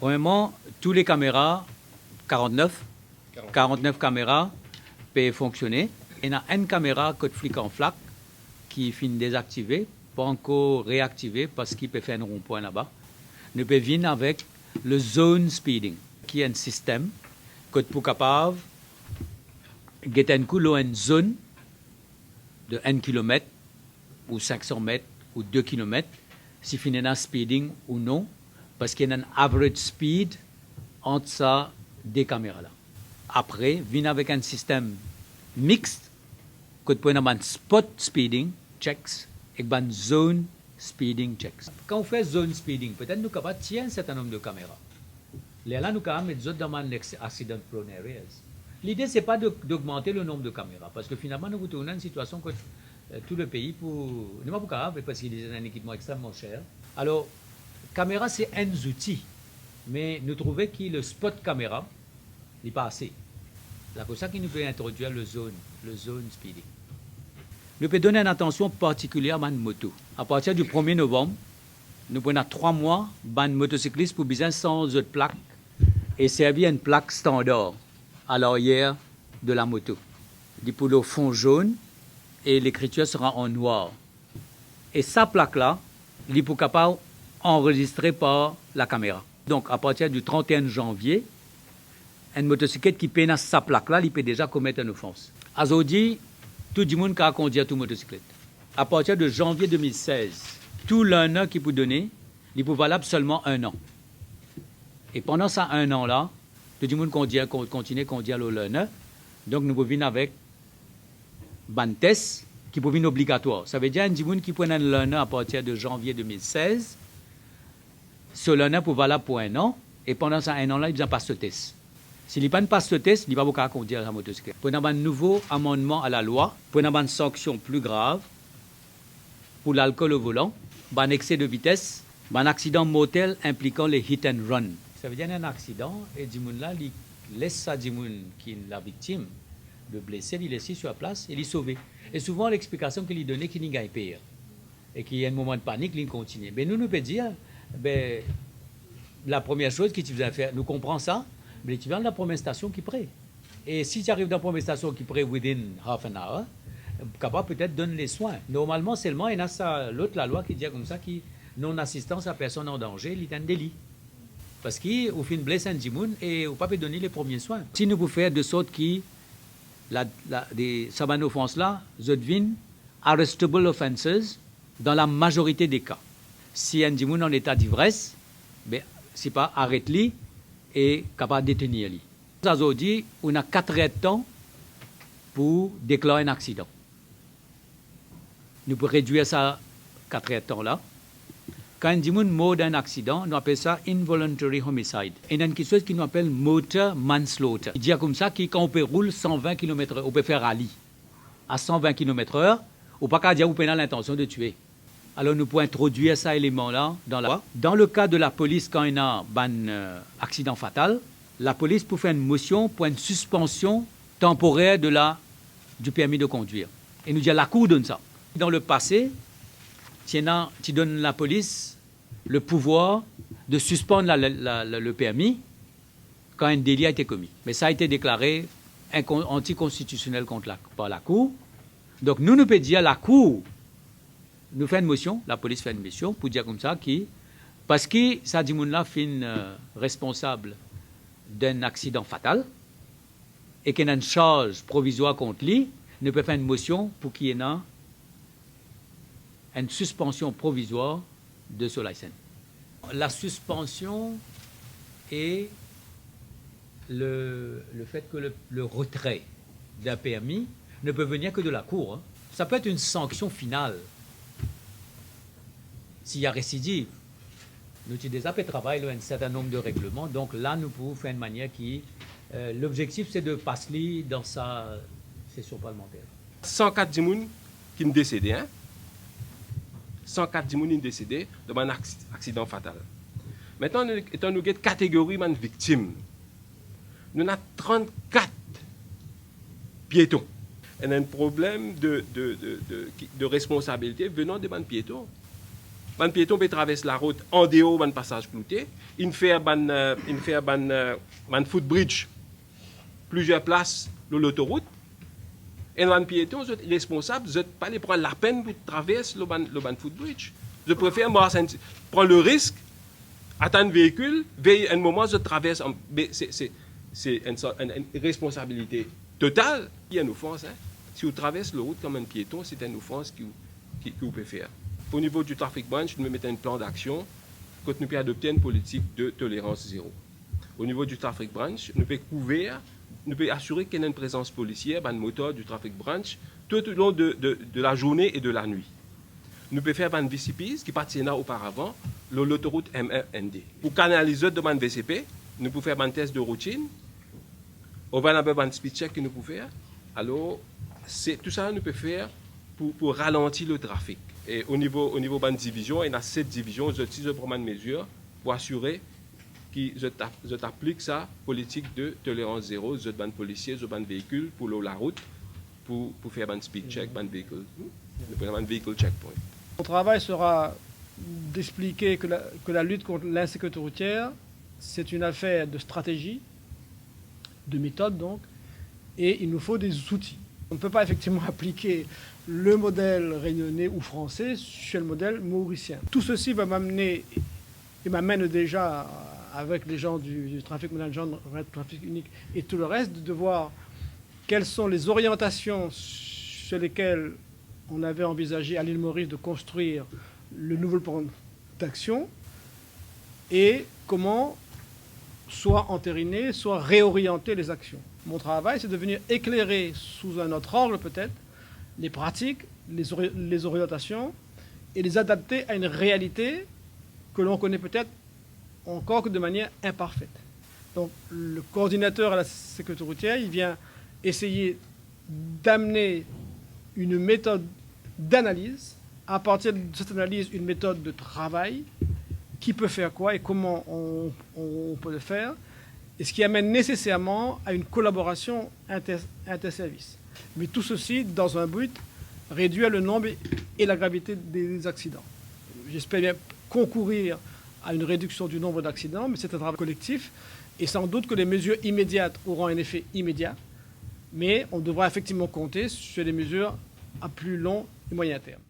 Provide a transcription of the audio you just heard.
Premièrement, tous les caméras, 49 caméras peuvent fonctionner. Il y a une caméra que flic en flac qui finit désactivée, pas encore réactivée parce qu'il peut faire un rond-point là-bas. Nous pouvons venir avec le zone speeding, qui est un système que pour capable de une zone de 1 km ou 500 mètres ou 2 km, si finit un speeding ou non, parce qu'il y a un average speed entre ça des caméras-là. Après, venir avec un système mixte, que tu peux avoir un spot speeding checks et une zone speeding checks. Quand on fait zone speeding, peut-être nous sommes capables de tirer un certain nombre de caméras. Là, nous sommes capables de mettre dans un accident prone areas. L'idée, ce n'est pas d'augmenter le nombre de caméras, parce que finalement, nous retournons à une situation que tout le pays, n'est pas capable, parce qu'il est un équipement extrêmement cher. Alors, caméra, c'est un outil, mais nous trouvons que le spot caméra n'est pas assez. C'est pour ça qu'il nous peut introduire le zone speeding. Nous peut donner une attention particulière à une moto. À partir du 1er novembre, nous prenons 3 mois, une motocycliste pour besoin sans autre plaque et servir une plaque standard à l'arrière de la moto. Pour le fond jaune et l'écriture sera en noir. Et sa plaque-là, il est capable enregistrée par la caméra. Donc, à partir du 31 janvier, une motocyclette qui peine à sa plaque-là, il peut déjà commettre une offense. Aujourd'hui, tout le monde peut conduire toute motocyclette. À partir de janvier 2016, tout learner qui peut donner, il peut valable seulement 1 an. Et pendant ça 1 an-là, tout le monde continue à conduire le learner. Donc, nous pouvons venir avec un test qui peut venir obligatoire. Ça veut dire un monde qui prend un learner à partir de janvier 2016. Ce learner peut valable pour 1 an. Et pendant ça 1 an-là, il passe ce test. S'il ne passe ce test, il ne va pas conduire la motocyclette. Pour avoir un nouveau amendement à la loi, pour avoir une sanction plus grave pour l'alcool au volant, un excès de vitesse, un accident mortel impliquant les hit and run. Ça veut dire un accident et là, il laisse ça qui est la victime, le blessé, il laisse sur la place et il est sauvé. Et souvent, l'explication qu'il lui donnait, qu'il n'y gagne pas. Et qu'il y a un moment de panique, il continue. Mais nous pouvons dire, la première chose que tu faisais faire, nous comprenons ça, mais tu viens de la première station qui est prête. Et si tu arrives dans la première station qui est prête within half an hour, capable peut-être donner les soins. Normalement, seulement, il y a ça, l'autre, la loi qui dit comme ça, qui non-assistance à personne en danger, il est un délit. Parce qu'au fin de blesser un jimoun et on ne peut pas donner les premiers soins. Si nous pouvons faire de sorte que des sabanes offenses-là, deviennent arrestable offenses dans la majorité des cas. Si un jimoun en état d'ivresse, c'est pas arrête-lui et capable de détenir lui. Aujourd'hui, on a 4 heures de temps pour déclarer un accident. Nous pouvons réduire ça 4 heures de temps là. Quand un jimoun meurt d'un accident, nous appelons ça involuntary homicide. Et il y a quelque chose qui nous appelle motor manslaughter. Il dit comme ça que quand on peut rouler 120 km/h, on peut faire rallye à 120 km/h, on ne peut pas dire qu'on a l'intention de tuer. Alors nous pouvons introduire cet élément-là dans la loi. Dans le cas de la police, quand il y a un accident fatal, la police peut faire une motion pour une suspension temporaire du permis de conduire. Et nous dit la Cour donne ça. Dans le passé, tu donnes à la police le pouvoir de suspendre le permis quand un délit a été commis. Mais ça a été déclaré anticonstitutionnel par la Cour. Donc nous pouvons dire la Cour nous fait une motion, la police fait une motion pour dire comme ça parce que ça dit là fait responsable d'un accident fatal et qu'il y a une charge provisoire contre lui, nous pouvons faire une motion pour qu'il y ait une suspension provisoire de ce licence. La suspension et le fait que le retrait d'un permis ne peut venir que de la Cour. Hein. Ça peut être une sanction finale. S'il y a récidive, nous avons déjà fait travailler un certain nombre de règlements. Donc là, nous pouvons faire une manière qui... l'objectif, c'est de passer dans sa session parlementaire. 104 personnes qui sont décédées. Hein? 104 personnes qui sont décédées dans un accident fatal. Maintenant, nous avons une catégorie de victimes. Nous avons 34 piétons. Il y a un problème de responsabilité venant des piétons. Un piéton peut traverser la route en dehors d'un passage clouté. Il fait un footbridge, plusieurs places de l'autoroute. Et un piéton, vous êtes responsable, vous n'êtes pas prendre la peine pour traverser le footbridge. Je préfère prendre le risque, attendre un véhicule, veiller un moment, je traverse. C'est une responsabilité totale. Il y a une offense. Hein? Si vous traversez la route comme un piéton, c'est une offense que vous pouvez faire. Au niveau du traffic branch, nous mettons un plan d'action que nous pouvons adopter une politique de tolérance zéro. Au niveau du traffic branch, nous pouvons assurer qu'il y a une présence policière dans le moteur du traffic branch tout au long de la journée et de la nuit. Nous pouvons faire une VCP qui partenait auparavant l'autoroute M1ND. Pour canaliser de une VCP, nous pouvons faire un test de routine. On va avoir un speed check que nous pouvons faire. Alors, tout ça, nous pouvons faire pour ralentir le trafic. Et au niveau de la division, il y a 7 divisions. Je prends une mesure pour assurer que je t'applique ça, politique de tolérance zéro. Je ban policier, je ban véhicule pour la route, pour faire un speed check, un véhicule, un véhicule checkpoint. Mon travail sera d'expliquer que la lutte contre l'insécurité routière, c'est une affaire de stratégie, de méthode donc, et il nous faut des outils. On ne peut pas effectivement appliquer le modèle réunionnais ou français sur le modèle mauricien. Tout ceci va m'amener, et m'amène déjà avec les gens du trafic management, trafic unique et tout le reste, de voir quelles sont les orientations sur lesquelles on avait envisagé à l'île Maurice de construire le nouveau plan d'action et comment soit entériner, soit réorienter les actions. Mon travail, c'est de venir éclairer sous un autre angle peut-être les pratiques, les orientations et les adapter à une réalité que l'on connaît peut-être encore que de manière imparfaite. Donc le coordinateur à la sécurité routière, il vient essayer d'amener une méthode d'analyse, à partir de cette analyse, une méthode de travail, qui peut faire quoi et comment on peut le faire, et ce qui amène nécessairement à une collaboration interservices. Mais tout ceci dans un but, réduire le nombre et la gravité des accidents. J'espère bien concourir à une réduction du nombre d'accidents, mais c'est un travail collectif, et sans doute que les mesures immédiates auront un effet immédiat, mais on devra effectivement compter sur les mesures à plus long et moyen terme.